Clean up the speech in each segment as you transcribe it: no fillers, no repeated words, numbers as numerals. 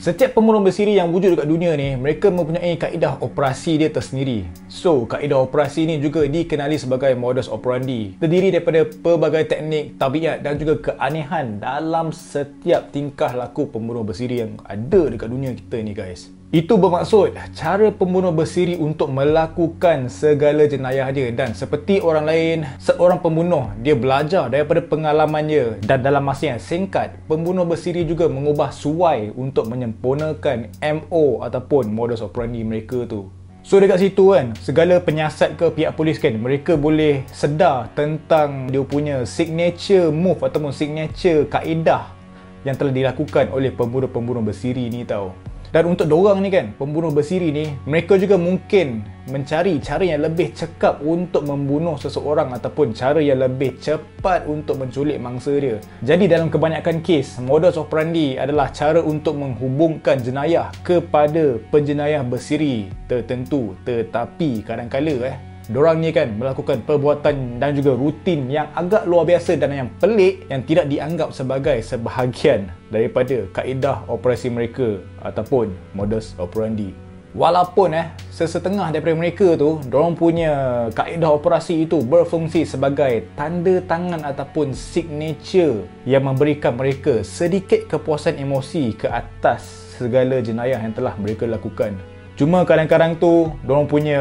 Setiap pembunuh bersiri yang wujud dekat dunia ni, mereka mempunyai kaedah operasi dia tersendiri. So, kaedah operasi ni juga dikenali sebagai modus operandi. Terdiri daripada pelbagai teknik, tabiat dan juga keanehan dalam setiap tingkah laku pembunuh bersiri yang ada dekat dunia kita ni guys. Itu bermaksud cara pembunuh bersiri untuk melakukan segala jenayah dia, dan seperti orang lain, seorang pembunuh dia belajar daripada pengalamannya, dan dalam masa yang singkat, pembunuh bersiri juga mengubah suai untuk menyempurnakan MO ataupun modus operandi mereka tu. So dekat situ kan, segala penyiasat ke pihak polis kan, mereka boleh sedar tentang dia punya signature move ataupun signature kaedah yang telah dilakukan oleh pembunuh-pembunuh bersiri ni tau. Dan untuk diorang ni kan, pembunuh bersiri ni, mereka juga mungkin mencari cara yang lebih cekap untuk membunuh seseorang ataupun cara yang lebih cepat untuk menculik mangsa dia. Jadi dalam kebanyakan kes, modus operandi adalah cara untuk menghubungkan jenayah kepada penjenayah bersiri tertentu. Tetapi kadang-kala diorang ni kan melakukan perbuatan dan juga rutin yang agak luar biasa dan yang pelik, yang tidak dianggap sebagai sebahagian daripada kaedah operasi mereka ataupun modus operandi. Walaupun sesetengah daripada mereka tu, diorang punya kaedah operasi itu berfungsi sebagai tanda tangan ataupun signature yang memberikan mereka sedikit kepuasan emosi ke atas segala jenayah yang telah mereka lakukan. Cuma kadang-kadang tu, diorang punya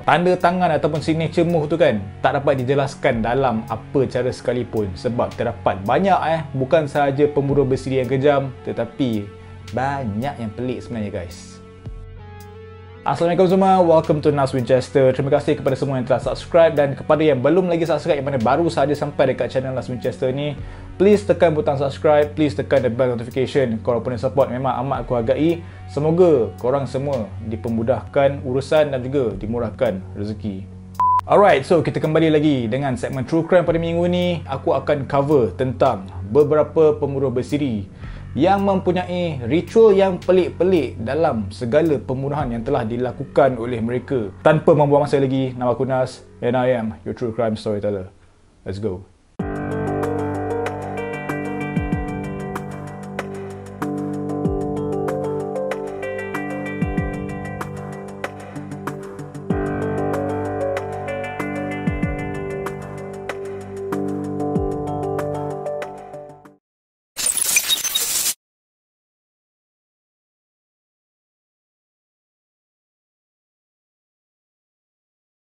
tanda tangan ataupun signature move tu kan tak dapat dijelaskan dalam apa cara sekalipun, sebab terdapat banyak bukan sahaja pembunuh bersiri yang kejam, tetapi banyak yang pelik sebenarnya guys. Assalamualaikum semua, welcome to Nas Winchester. Terima kasih kepada semua yang telah subscribe, dan kepada yang belum lagi subscribe, yang mana baru sahaja sampai dekat channel Nas Winchester ni, please tekan butang subscribe, please tekan the bell notification. Korang punya support memang amat aku hargai. Semoga korang semua dipermudahkan urusan dan juga dimurahkan rezeki. Alright, so kita kembali lagi dengan segmen True Crime pada minggu ni. Aku akan cover tentang beberapa pembunuh bersiri yang mempunyai ritual yang pelik-pelik dalam segala pembunuhan yang telah dilakukan oleh mereka. Tanpa membuang masa lagi, nama aku Nas and I am your True Crime Storyteller. Let's go.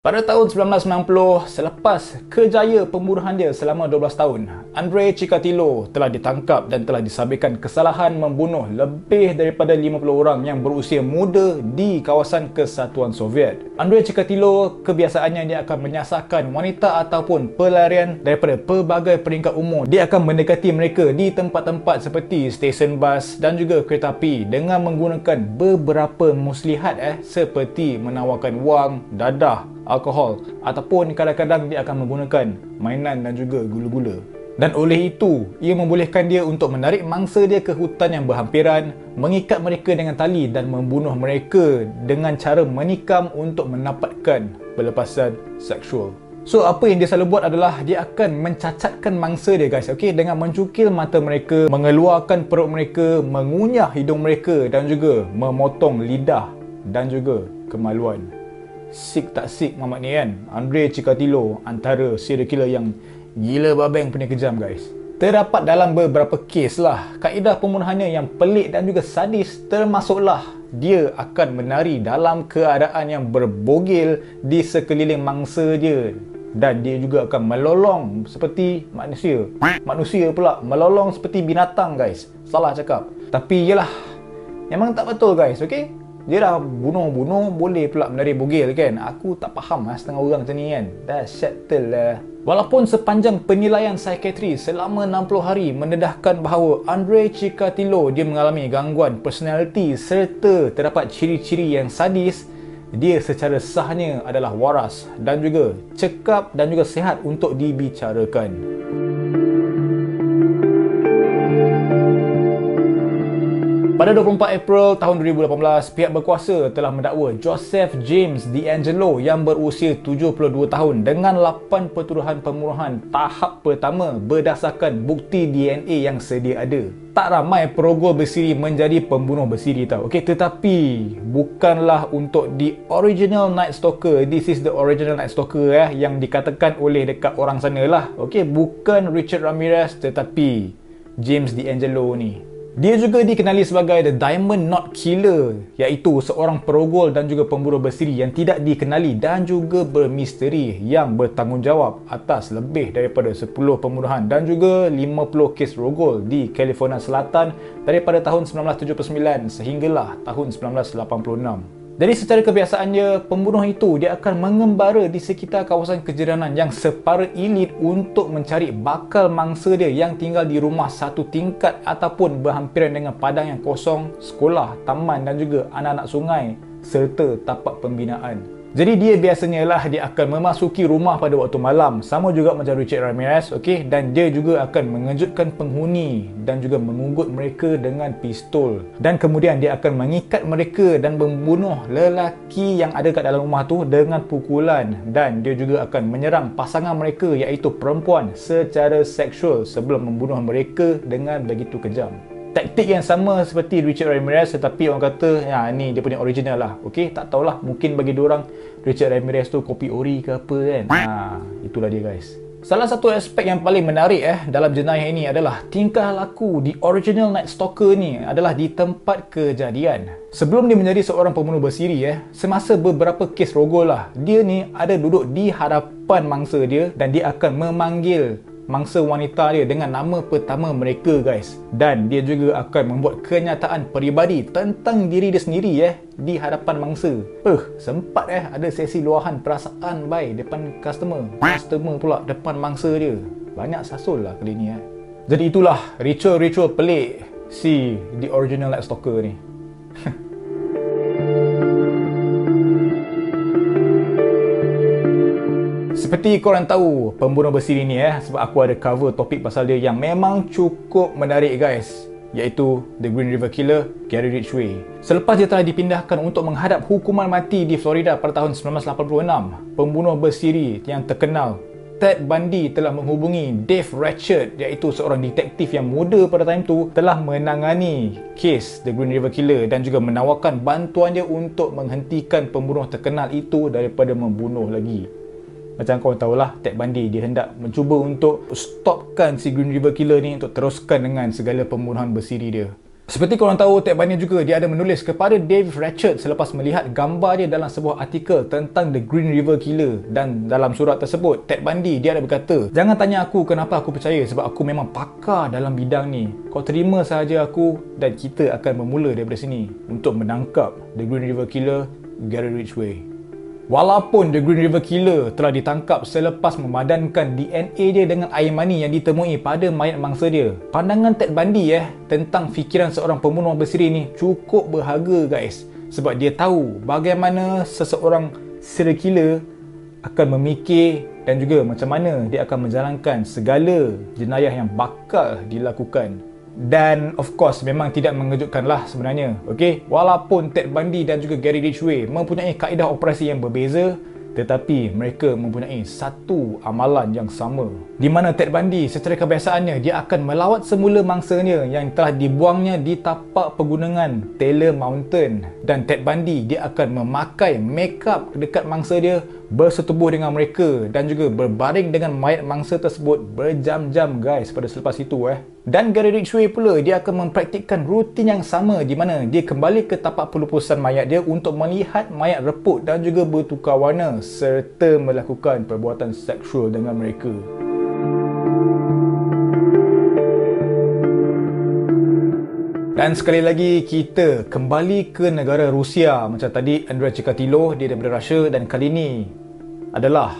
Pada tahun 1990, selepas kejaya pembunuhan dia selama 12 tahun, Andrei Chikatilo telah ditangkap dan telah disabitkan kesalahan membunuh lebih daripada 50 orang yang berusia muda di kawasan Kesatuan Soviet. Andrei Chikatilo kebiasaannya dia akan menyasarkan wanita ataupun pelarian daripada pelbagai peringkat umur. Dia akan mendekati mereka di tempat-tempat seperti stesen bas dan juga kereta api dengan menggunakan beberapa muslihat seperti menawarkan wang, dadah, alkohol, ataupun kadang-kadang dia akan menggunakan mainan dan juga gula-gula. Dan oleh itu, ia membolehkan dia untuk menarik mangsa dia ke hutan yang berhampiran, mengikat mereka dengan tali dan membunuh mereka dengan cara menikam untuk mendapatkan pelepasan seksual. So, apa yang dia selalu buat adalah dia akan mencacatkan mangsa dia guys, dengan mencukil mata mereka, mengeluarkan perut mereka, mengunyah hidung mereka dan juga memotong lidah dan juga kemaluan. Sick tak sick mamat ni kan? Andrei Chikatilo antara serial killer yang gila babeng punya kejam guys. Terdapat dalam beberapa kes lah kaedah pembunuhannya yang pelik dan juga sadis, termasuklah dia akan menari dalam keadaan yang berbogel di sekeliling mangsa dia, dan dia juga akan melolong seperti manusia. Manusia pula melolong seperti binatang guys. Salah cakap. Tapi yelah, memang tak betul guys, Dia dah bunuh-bunuh, boleh pula menari bogel kan? Aku tak faham setengah orang macam ni kan? Dahsyat betul lah. Walaupun sepanjang penilaian psikiatri selama 60 hari mendedahkan bahawa Andrei Chikatilo dia mengalami gangguan personaliti serta terdapat ciri-ciri yang sadis, dia secara sahnya adalah waras dan juga cekap dan juga sihat untuk dibicarakan. Pada 24 April tahun 2018, pihak berkuasa telah mendakwa Joseph James DeAngelo yang berusia 72 tahun dengan 8 pertuduhan pembunuhan tahap pertama berdasarkan bukti DNA yang sedia ada. Tak ramai perogol bersiri menjadi pembunuh bersiri tau. Okey, tetapi bukanlah untuk the original Night Stalker. This is the original Night Stalker yang dikatakan oleh dekat orang sana lah. Okey, bukan Richard Ramirez tetapi James DeAngelo ni. Dia juga dikenali sebagai The Diamond Knot Killer, iaitu seorang perogol dan juga pemburu bersiri yang tidak dikenali dan juga bermisteri yang bertanggungjawab atas lebih daripada 10 pembunuhan dan juga 50 kes rogol di California Selatan daripada tahun 1979 sehinggalah tahun 1986. Jadi secara kebiasaannya, pembunuh itu dia akan mengembara di sekitar kawasan kejiranan yang separa elit untuk mencari bakal mangsa dia yang tinggal di rumah satu tingkat ataupun berhampiran dengan padang yang kosong, sekolah, taman dan juga anak-anak sungai serta tapak pembinaan. Jadi dia biasanya lah dia akan memasuki rumah pada waktu malam, sama juga macam Richard Ramirez, okey, dan dia juga akan mengejutkan penghuni dan juga mengunggut mereka dengan pistol. Dan kemudian dia akan mengikat mereka dan membunuh lelaki yang ada kat dalam rumah tu dengan pukulan, dan dia juga akan menyerang pasangan mereka iaitu perempuan secara seksual sebelum membunuh mereka dengan begitu kejam. Taktik yang sama seperti Richard Ramirez, tetapi orang kata ya ni dia punya original lah. Okey, tak tahulah, mungkin bagi diorang Richard Ramirez tu kopi ori ke apa kan. Itulah dia guys. Salah satu aspek yang paling menarik dalam jenayah ini adalah tingkah laku di original Night Stalker ni adalah di tempat kejadian. Sebelum dia menjadi seorang pembunuh bersiri semasa beberapa kes rogol lah, dia ni ada duduk di hadapan mangsa dia dan dia akan memanggil mangsa wanita dia dengan nama pertama mereka guys, dan dia juga akan membuat kenyataan peribadi tentang diri dia sendiri di hadapan mangsa. Sempat ada sesi luahan perasaan by depan customer pula depan mangsa dia. Banyak sasul lah kali ni Jadi itulah ritual pelik si The Original Night Stalker ni. Seperti korang tahu, pembunuh bersiri ni sebab aku ada cover topik pasal dia yang memang cukup menarik guys, iaitu The Green River Killer, Gary Ridgway. Selepas dia telah dipindahkan untuk menghadap hukuman mati di Florida pada tahun 1986, pembunuh bersiri yang terkenal Ted Bundy telah menghubungi Dave Ratchet, iaitu seorang detektif yang muda pada time tu, telah menangani kes The Green River Killer dan juga menawarkan bantuan dia untuk menghentikan pembunuh terkenal itu daripada membunuh lagi. Macam korang tahulah, Ted Bundy dia hendak mencuba untuk stopkan si Green River Killer ni untuk teruskan dengan segala pembunuhan bersiri dia. Seperti korang tahu, Ted Bundy juga dia ada menulis kepada Dave Ratchet selepas melihat gambar dia dalam sebuah artikel tentang The Green River Killer, dan dalam surat tersebut Ted Bundy dia ada berkata, "Jangan tanya aku kenapa aku percaya, sebab aku memang pakar dalam bidang ni. Kau terima sahaja aku dan kita akan bermula daripada sini untuk menangkap The Green River Killer, Gary Ridgway." Walaupun The Green River Killer telah ditangkap selepas memadankan DNA dia dengan air mani yang ditemui pada mayat mangsa dia, pandangan Ted Bundy tentang fikiran seorang pembunuh bersiri ni cukup berharga guys, sebab dia tahu bagaimana seseorang serial killer akan memikir dan juga macam mana dia akan menjalankan segala jenayah yang bakal dilakukan. Dan of course memang tidak mengejutkanlah sebenarnya. Okey, walaupun Ted Bundy dan juga Gary Ridgway mempunyai kaedah operasi yang berbeza, tetapi mereka mempunyai satu amalan yang sama, di mana Ted Bundy secara kebiasaannya dia akan melawat semula mangsanya yang telah dibuangnya di tapak pegunungan Taylor Mountain, dan Ted Bundy dia akan memakai makeup dekat mangsa dia, bersetubuh dengan mereka dan juga berbaring dengan mayat mangsa tersebut berjam-jam guys pada selepas itu Dan Gary Ridgway pula dia akan mempraktikkan rutin yang sama, di mana dia kembali ke tapak pelupusan mayat dia untuk melihat mayat reput dan juga bertukar warna serta melakukan perbuatan seksual dengan mereka. Dan sekali lagi kita kembali ke negara Rusia. Macam tadi Andrei Chikatilo dia daripada Russia, dan kali ini adalah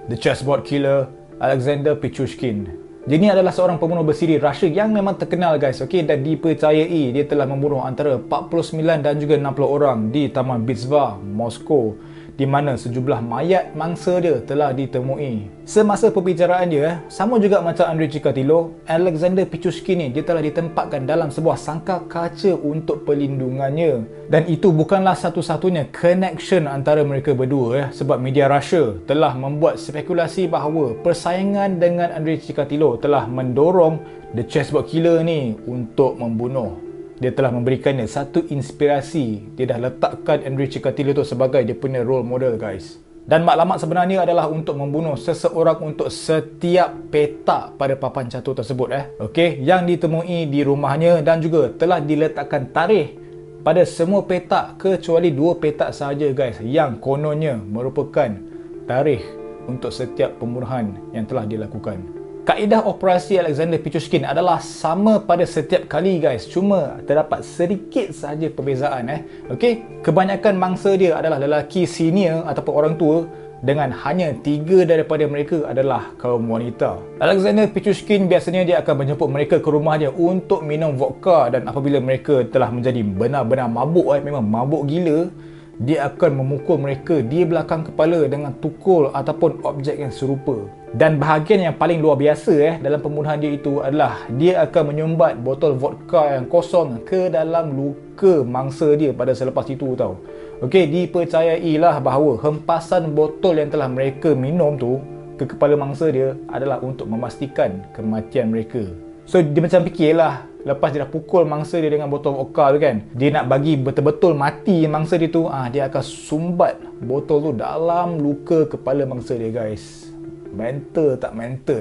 The Chessboard Killer, Alexander Pichushkin. Dia ni adalah seorang pembunuh bersiri Rusia yang memang terkenal guys, okey, dan dipercayai dia telah membunuh antara 49 dan juga 60 orang di Taman Bitsva, Moskow. di mana sejumlah mayat mangsa dia telah ditemui. Semasa perbicaraan dia, sama juga macam Andrei Chikatilo, Alexander Pichushkin ni dia telah ditempatkan dalam sebuah sangkar kaca untuk perlindungannya. Dan itu bukanlah satu-satunya connection antara mereka berdua sebab media Russia telah membuat spekulasi bahawa persaingan dengan Andrei Chikatilo telah mendorong The Chessboard Killer ni untuk membunuh. Dia telah memberikannya satu inspirasi. Dia dah letakkan Andrei Chikatilo tu sebagai dia punya role model, guys. Dan maklumat sebenarnya adalah untuk membunuh seseorang untuk setiap petak pada papan catur tersebut okey, yang ditemui di rumahnya, dan juga telah diletakkan tarikh pada semua petak kecuali 2 petak sahaja, guys, yang kononnya merupakan tarikh untuk setiap pembunuhan yang telah dilakukan. Kaedah operasi Alexander Pichushkin adalah sama pada setiap kali, guys. Cuma terdapat sedikit sahaja perbezaan okey. Kebanyakan mangsa dia adalah lelaki senior ataupun orang tua, dengan hanya 3 daripada mereka adalah kaum wanita. Alexander Pichushkin biasanya dia akan menjemput mereka ke rumah dia untuk minum vodka, dan apabila mereka telah menjadi benar-benar mabuk memang mabuk gila, dia akan memukul mereka di belakang kepala dengan tukul ataupun objek yang serupa. Dan bahagian yang paling luar biasa dalam pembunuhan dia itu adalah dia akan menyumbat botol vodka yang kosong ke dalam luka mangsa dia pada selepas itu, tau. Okey, dipercayailah bahawa hempasan botol yang telah mereka minum tu ke kepala mangsa dia adalah untuk memastikan kematian mereka. So dia macam fikirlah, lepas dia dah pukul mangsa dia dengan botol vodka tu kan, dia nak bagi betul-betul mati mangsa dia tu, dia akan sumbat botol tu dalam luka kepala mangsa dia, guys. Mental tak mental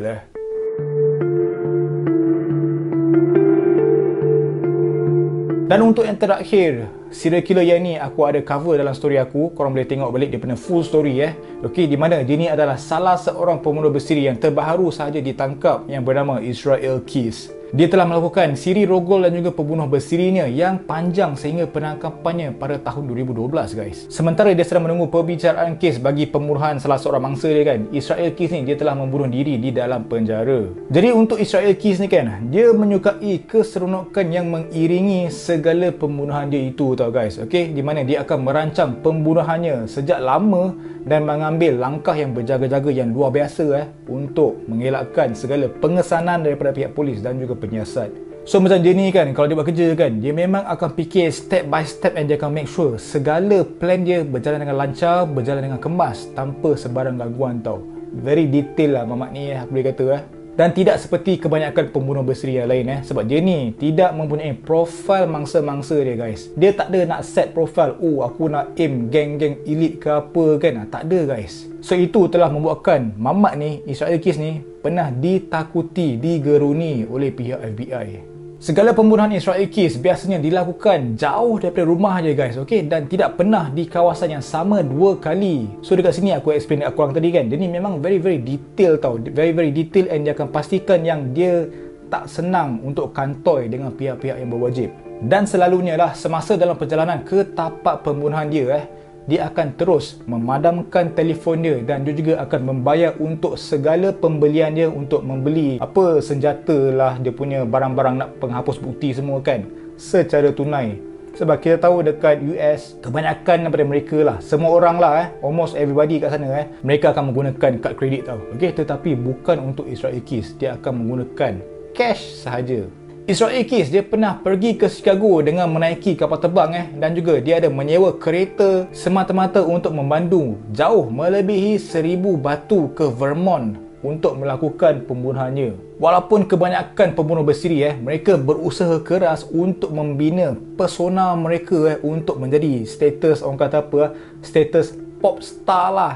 Dan untuk yang terakhir, serial killer yang ni aku ada cover dalam story aku. Korang boleh tengok balik dia punya full story okey, di mana dia ni adalah salah seorang pembunuh bersiri yang terbaru sahaja ditangkap yang bernama Israel Keyes. Dia telah melakukan siri rogol dan juga pembunuh bersirinya yang panjang sehingga penangkapannya pada tahun 2012, guys. Sementara dia sedang menunggu perbicaraan kes bagi pembunuhan salah seorang mangsa dia kan, Israel Keyes ni dia telah membunuh diri di dalam penjara. Jadi untuk Israel Keyes ni kan, dia menyukai keseronokan yang mengiringi segala pembunuhan dia itu, tau, guys. Okey, di mana dia akan merancang pembunuhannya sejak lama dan mengambil langkah yang berjaga-jaga yang luar biasa untuk mengelakkan segala pengesanan daripada pihak polis dan juga penyiasat. So macam dia ni kan, kalau dia buat kerja kan, dia memang akan fikir step by step and dia akan make sure segala plan dia berjalan dengan lancar, berjalan dengan kemas tanpa sebarang gangguan, tau. Very detail lah mamat ni aku boleh kata Dan tidak seperti kebanyakan pembunuh berseri yang lain sebab dia ni tidak mempunyai profil mangsa-mangsa dia, guys. Dia tak ada nak set profil, aku nak aim geng-geng elit ke apa kan. Tak ada, guys. So itu telah membuatkan mamat ni, Israel Keyes ni, pernah ditakuti, digeruni oleh pihak FBI. Segala pembunuhan Israel Keyes biasanya dilakukan jauh daripada rumah je, guys, okey, dan tidak pernah di kawasan yang sama 2 kali. So dekat sini aku explain dekat korang tadi kan, dia ni memang very detail, tau. Very detail, and dia akan pastikan yang dia tak senang untuk kantoi dengan pihak-pihak yang berwajib. Dan selalunya lah semasa dalam perjalanan ke tapak pembunuhan dia dia akan terus memadamkan telefon dia, dan dia juga akan membayar untuk segala pembelian dia untuk membeli apa senjata lah, dia punya barang-barang nak penghapus bukti semua kan, secara tunai. Sebab kita tahu dekat US, kebanyakan daripada mereka lah, semua orang lah almost everybody kat sana mereka akan menggunakan kad kredit, tau. Okay, tetapi bukan untuk Israel Keyes, dia akan menggunakan cash sahaja. Israel Keyes dia pernah pergi ke Chicago dengan menaiki kapal terbang dan juga dia ada menyewa kereta semata-mata untuk memandu jauh melebihi 1000 batu ke Vermont untuk melakukan pembunuhannya. Walaupun kebanyakan pembunuh bersiri mereka berusaha keras untuk membina persona mereka untuk menjadi status, orang kata apa, status pop star lah,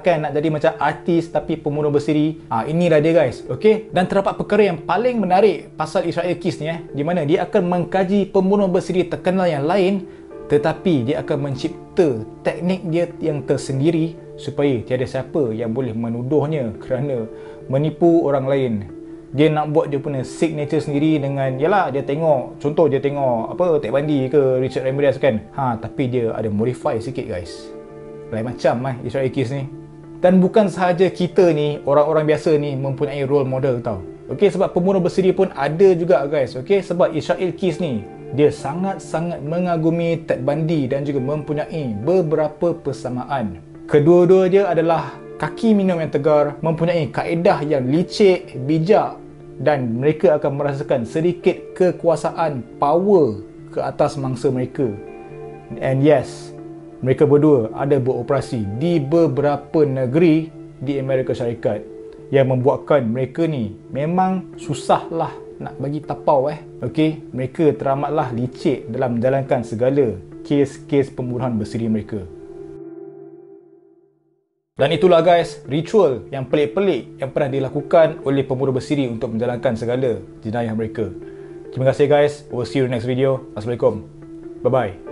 kan, nak jadi macam artis tapi pembunuh bersiri. Inilah dia, guys. Okey, dan terdapat perkara yang paling menarik pasal Israel Keyes ni di mana dia akan mengkaji pembunuh bersiri terkenal yang lain, tetapi dia akan mencipta teknik dia yang tersendiri supaya tiada siapa yang boleh menuduhnya kerana menipu orang lain. Dia nak buat dia punya signature sendiri dengan, yalah, dia tengok, contoh dia tengok apa, Ted Bundy ke Richard Ramirez kan, tapi dia ada modify sikit, guys. Lain macam Israel Keyes ni. Dan bukan sahaja kita ni, orang-orang biasa ni mempunyai role model, tau. Okey, sebab pembunuh bersiri pun ada juga, guys. Okey, sebab Israel Keyes ni dia sangat-sangat mengagumi Ted Bundy dan juga mempunyai beberapa persamaan. Kedua-dua dia adalah kaki minum yang tegar, mempunyai kaedah yang licik, bijak, dan mereka akan merasakan sedikit kekuasaan, power ke atas mangsa mereka. And yes, mereka berdua ada beroperasi di beberapa negeri di Amerika Syarikat yang membuatkan mereka ni memang susahlah nak bagi tapau Okey, mereka teramatlah licik dalam menjalankan segala kes-kes pembunuhan bersiri mereka. Dan itulah guys, ritual yang pelik-pelik yang pernah dilakukan oleh pembunuh bersiri untuk menjalankan segala jenayah mereka. Terima kasih guys. We'll see you in the next video. Assalamualaikum. Bye-bye.